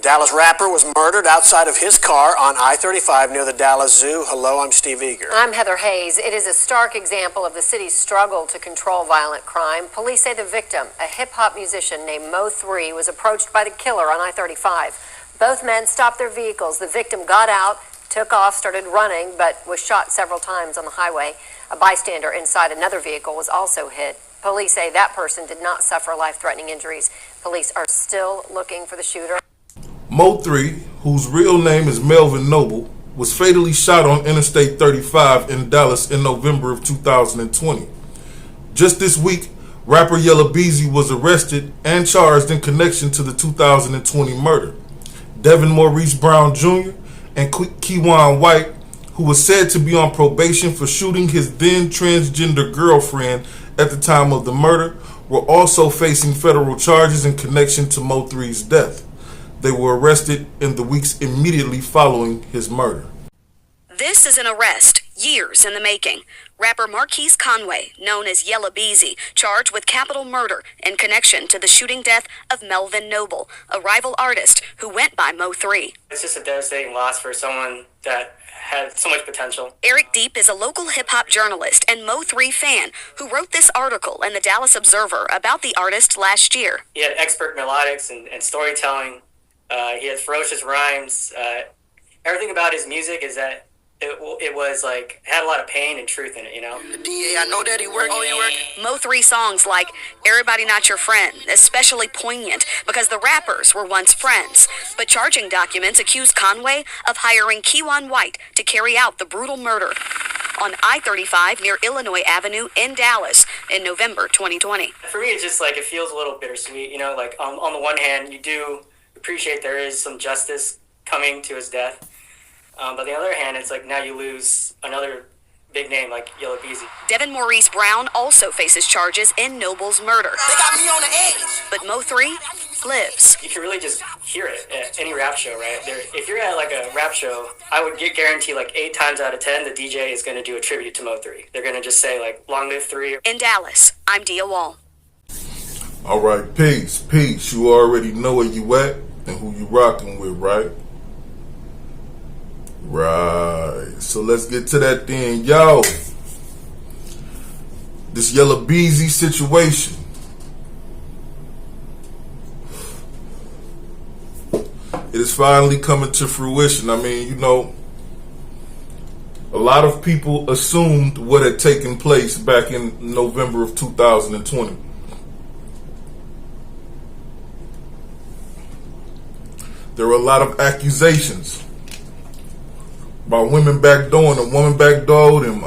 Dallas rapper was murdered outside of his car on I-35 near the Dallas Zoo. Hello, I'm Steve Eager. I'm Heather Hayes. It is a stark example of the city's struggle to control violent crime. Police say the victim, a hip-hop musician named Mo3, was approached by the killer on I-35. Both men stopped their vehicles. The victim got out, took off, started running, but was shot several times on the highway. A bystander inside another vehicle was also hit. Police say that person did not suffer life-threatening injuries. Police are still looking for the shooter. Mo3, whose real name is Melvin Noble, was fatally shot on Interstate 35 in Dallas in November of 2020. Just this week, rapper Yella Beezy was arrested and charged in connection to the 2020 murder. Devin Maurice Brown Jr. and Kewan White, who was said to be on probation for shooting his then transgender girlfriend at the time of the murder, were also facing federal charges in connection to Mo3's death. They were arrested in the weeks immediately following his murder. This is an arrest, years in the making. Rapper Marquise Conway, known as Yella Beezy, charged with capital murder in connection to the shooting death of Melvin Noble, a rival artist who went by Mo3. It's just a devastating loss for someone that had so much potential. Eric Deep is a local hip-hop journalist and Mo3 fan who wrote this article in the Dallas Observer about the artist last year. He had expert melodics and storytelling. He had ferocious rhymes. Everything about his music is that it was like, had a lot of pain and truth in it, you know? I know that he worked. Mo3 songs like Everybody Not Your Friend, especially poignant because the rappers were once friends. But charging documents accused Conway of hiring Kewan White to carry out the brutal murder on I-35 near Illinois Avenue in Dallas in November 2020. For me, it's just like, it feels a little bittersweet, you know? Like, on the one hand, you do appreciate there is some justice coming to his death. But on the other hand, it's like now you lose another big name like Yella Beezy. Devin Maurice Brown also faces charges in Noble's murder. They got me on the edge. But Mo3 lives. You can really just hear it at any rap show, right? If you're at like a rap show, I would guarantee like 8 times out of 10, the DJ is going to do a tribute to Mo3. They're going to just say like, long live 3. In Dallas, I'm Dia Wall. All right, peace. You already know where you at and who you rocking with, right? Right. So let's get to that then. Yo, this Yella Beezy situation. It is finally coming to fruition. I mean, you know, a lot of people assumed what had taken place back in November of 2020. There were a lot of accusations about women backdooring him. Woman backdoored him.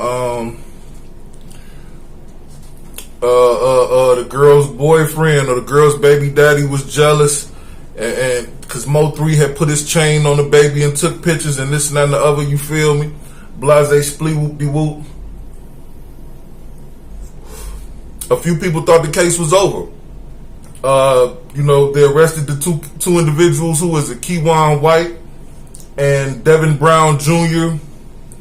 The girl's boyfriend or the girl's baby daddy was jealous, and because Mo3 had put his chain on the baby and took pictures and this and that and the other. You feel me? Blase splee whoop de whoop. A few people thought the case was over. You know, they arrested the two individuals. Who was it? Kewan White and Devin Brown Jr.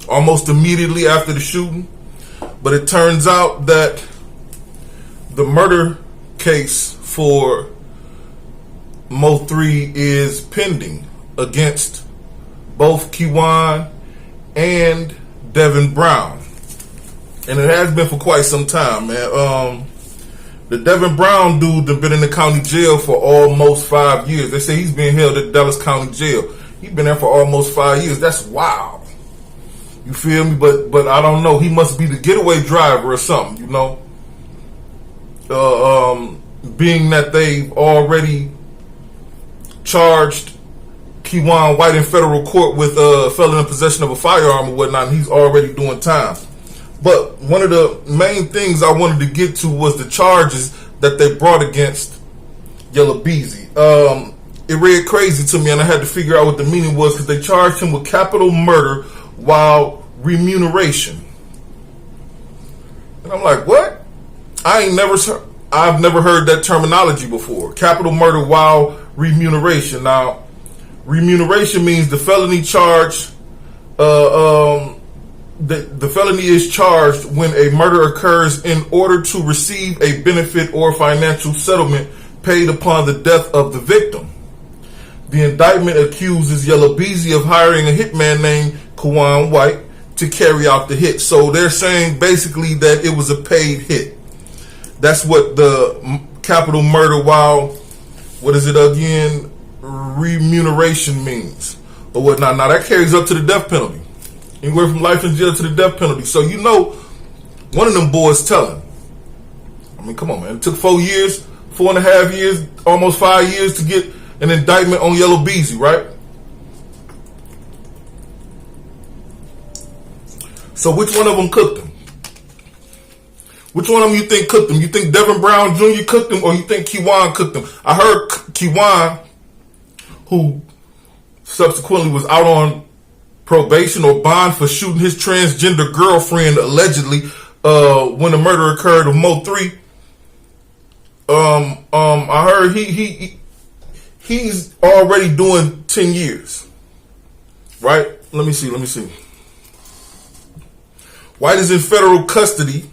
almost immediately after the shooting. But it turns out that the murder case for Mo3 is pending against both Kewan and Devin Brown. And it has been for quite some time, man. The Devin Brown dude has been in the county jail for almost 5 years. They say he's been held at Dallas County Jail. He's been there for almost 5 years. That's wild. You feel me? But I don't know. He must be the getaway driver or something, you know. Being that they've already charged Kewan White in federal court with felon in possession of a firearm or whatnot, and he's already doing time. But one of the main things I wanted to get to was the charges that they brought against Yella Beezy. It read crazy to me, and I had to figure out what the meaning was because they charged him with capital murder while remuneration. And I'm like, what? I've never heard that terminology before. Capital murder while remuneration. Now, remuneration means the felony charge. The felony is charged when a murder occurs in order to receive a benefit or financial settlement paid upon the death of the victim. The indictment accuses Yella Beezy of hiring a hitman named Kwan White to carry out the hit. So they're saying basically that it was a paid hit. That's what the capital murder while, what is it again? Remuneration means or whatnot. Now that carries up to the death penalty. Anywhere from life in jail to the death penalty. So you know, one of them boys telling. I mean, come on, man. It took 4 years, 4.5 years, almost 5 years to get an indictment on Yella Beezy, right? So which one of them cooked him? Which one of them you think cooked him? You think Devin Brown Jr. cooked him, or you think Kiwan cooked him? I heard Kiwan, who subsequently was out on probation or bond for shooting his transgender girlfriend allegedly when the murder occurred of Mo 3. I heard he's already doing 10 years. Right? Let me see. White is in federal custody,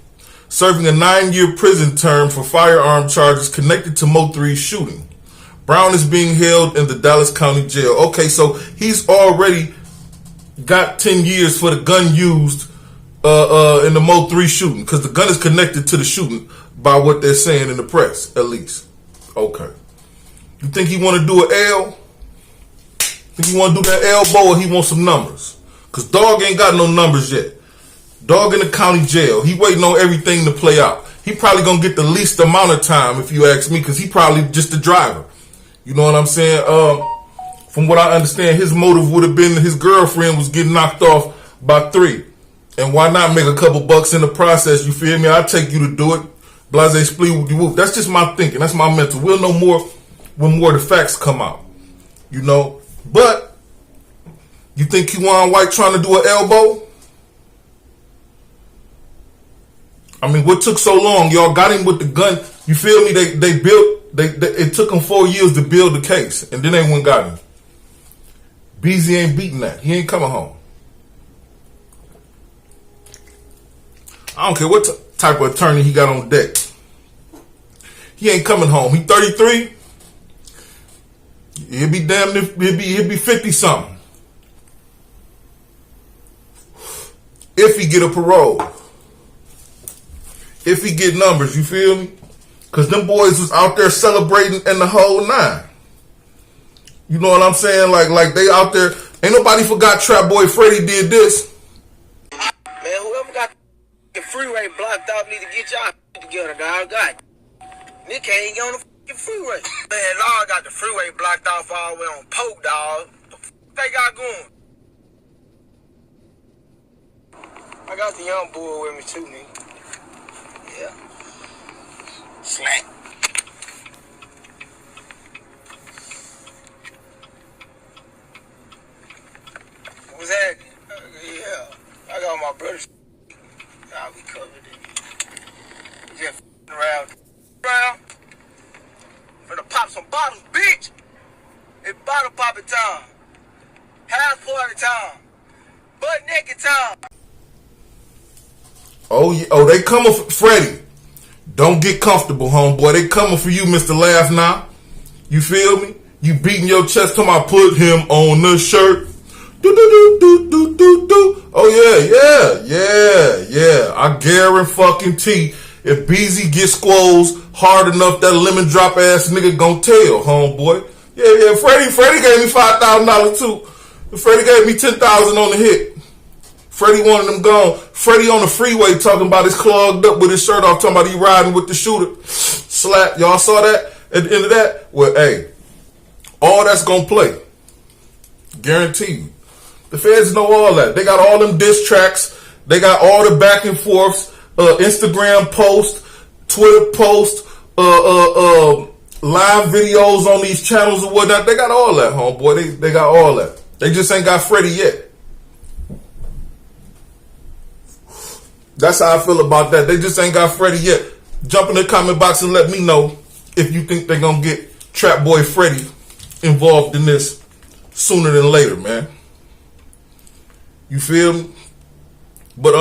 serving a 9-year prison term for firearm charges connected to Mo 3's shooting. Brown is being held in the Dallas County Jail. Okay, so he's already got 10 years for the gun used in the Mo 3 shooting, because the gun is connected to the shooting by what they're saying in the press, at least. Okay. You think he want to do an L? Think he want to do that elbow, or he want some numbers? Because dog ain't got no numbers yet. Dog in the county jail. He waiting on everything to play out. He probably going to get the least amount of time, if you ask me, because he probably just the driver. You know what I'm saying? From what I understand, his motive would have been his girlfriend was getting knocked off by 3. And why not make a couple bucks in the process? You feel me? I'll take you to do it. Blase split whoop. That's just my thinking. That's my mental. We'll know more when more of the facts come out. You know? But you think Kiwan White trying to do an elbow? I mean, what took so long? Y'all got him with the gun. You feel me? They built. It took them 4 years to build the case, and then they went and got him. Beezy ain't beating that. He ain't coming home. I don't care what type of attorney he got on deck. He ain't coming home. He 33. He'll be damned if he'll be 50 something. If he get a parole. If he get numbers, you feel me? Because them boys was out there celebrating and the whole 9. You know what I'm saying? Like they out there. Ain't nobody forgot Trapboy Freddy did this. Man, whoever got the freeway blocked off need to get y'all together, dog. God. Nick can't get on the fucking freeway. Man, Law got the freeway blocked off all the way on Poke, dog. The fuck they got going? I got the young boy with me too, nigga. Yeah. Slack. What's that? Yeah. I got my brother's. I'll be covered in. Just around. Finna pop some bottles, bitch. It's bottle popping time. House party time. Butt naked time. Oh, yeah. Oh, they coming for Freddy. Don't get comfortable, homeboy. They coming for you, Mr. Laugh Now. You feel me? You beating your chest till I put him on the shirt. Do, do, do, do, do, do, do. Oh, yeah. I guarantee if Beezy gets squoze hard enough, that lemon drop ass nigga gon' tell, homeboy. Yeah. Freddy gave me $5,000 too. Freddy gave me $10,000 on the hit. Freddy wanted them gone. Freddy on the freeway talking about his clogged up with his shirt off, talking about he riding with the shooter. Slap. Y'all saw that at the end of that? Well, hey, all that's gonna play. Guarantee you. The feds know all that. They got all them diss tracks. They got all the back and forths, Instagram posts, Twitter posts, live videos on these channels or whatnot. They got all that, homeboy. They got all that. They just ain't got Freddy yet. That's how I feel about that. They just ain't got Freddy yet. Jump in the comment box and let me know if you think they're going to get Trapboy Freddy involved in this sooner than later, man. You feel me? But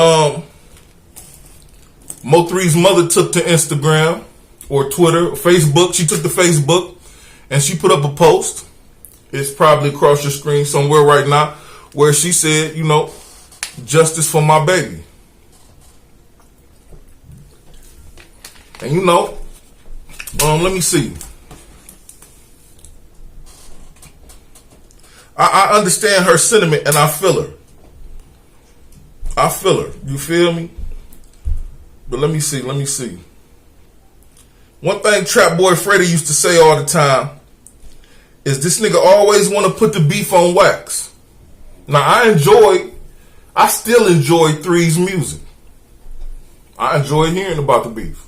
Mo3's mother took to Instagram or Twitter or Facebook. She took to Facebook and she put up a post. It's probably across your screen somewhere right now, where she said, you know, justice for my baby. And you know, let me see. I understand her sentiment and I feel her. I feel her. You feel me? But let me see. One thing Trapboy Freddy used to say all the time is this nigga always want to put the beef on wax. Now I still enjoy Three's music. I enjoy hearing about the beef.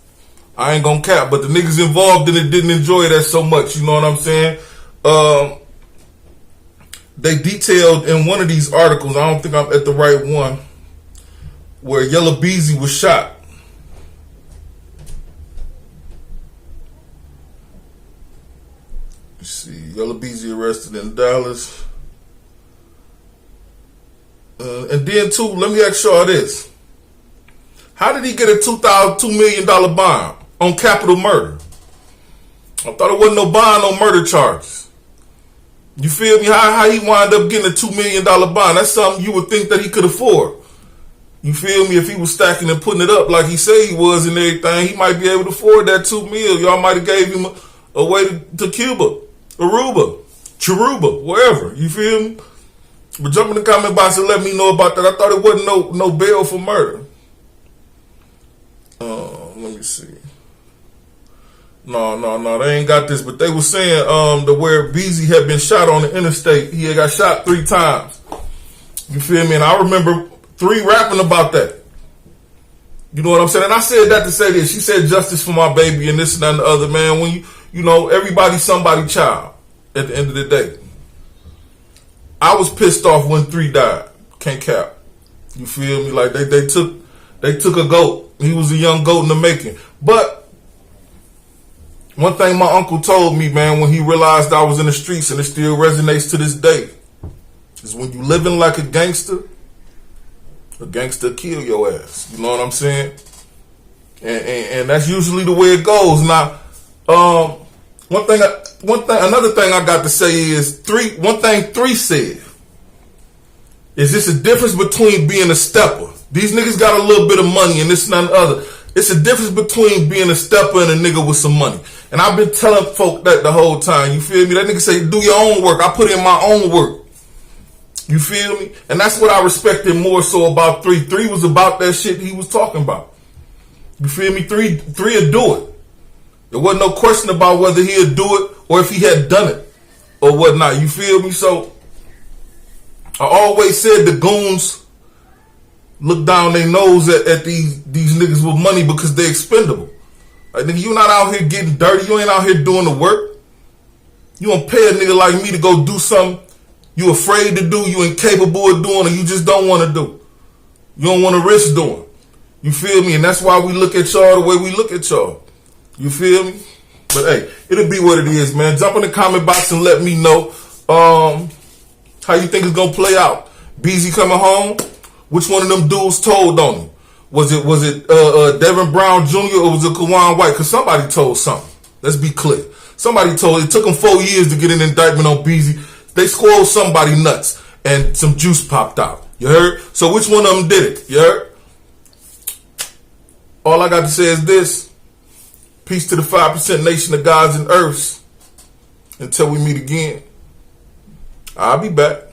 I ain't gonna cap, but the niggas involved in it didn't enjoy that so much. You know what I'm saying? They detailed in one of these articles, I don't think I'm at the right one, where Yella Beezy was shot. Let's see, Yella Beezy arrested in Dallas. And then too, let me ask y'all this. How did he get a $2 million bond on capital murder? I thought it wasn't no bond on murder charges. You feel me? How he wind up getting a $2 million bond? That's something you would think that he could afford. You feel me? If he was stacking and putting it up like he said he was and everything, he might be able to afford that $2 million. Y'all might have gave him a way to Cuba, Aruba, Chiruba, wherever. You feel me? But jump in the comment box and let me know about that. I thought it wasn't no bail for murder. Let me see. No, they ain't got this. But they were saying where Beezy had been shot on the interstate. He had got shot 3 times. You feel me? And I remember 3 rapping about that. You know what I'm saying? And I said that to say this. She said justice for my baby and this and that and the other, man. When you know, everybody's somebody's child at the end of the day. I was pissed off when 3 died. Can't cap. You feel me? Like they took a goat. He was a young goat in the making. But one thing my uncle told me, man, when he realized I was in the streets, and it still resonates to this day, is when you living like a gangster kill your ass. You know what I'm saying? And that's usually the way it goes. Now, another thing I got to say is one thing 3 said is this a difference between being a stepper. These niggas got a little bit of money and this and that and other. It's a difference between being a stepper and a nigga with some money. And I've been telling folk that the whole time. You feel me? That nigga say, do your own work. I put in my own work. You feel me? And that's what I respected more so about 3. 3 was about that shit he was talking about. You feel me? 3 would do it. There wasn't no question about whether he'd do it or if he had done it or whatnot. You feel me? So I always said the goons look down their nose at these niggas with money because they're expendable. Like, nigga, you not out here getting dirty. You ain't out here doing the work. You don't pay a nigga like me to go do something you afraid to do, you incapable of doing, or you just don't want to do. You don't want to risk doing. You feel me? And that's why we look at y'all the way we look at y'all. You feel me? But hey, it'll be what it is, man. Jump in the comment box and let me know how you think it's gonna play out. Beezy coming home? Which one of them dudes told on him? Was it Devin Brown Jr. or was it Kawan White? Because somebody told something. Let's be clear. Somebody told. It took them 4 years to get an indictment on Beezy. They squirreled somebody nuts and some juice popped out. You heard? So which one of them did it? You heard? All I got to say is this. Peace to the 5% nation of gods and earths. Until we meet again, I'll be back.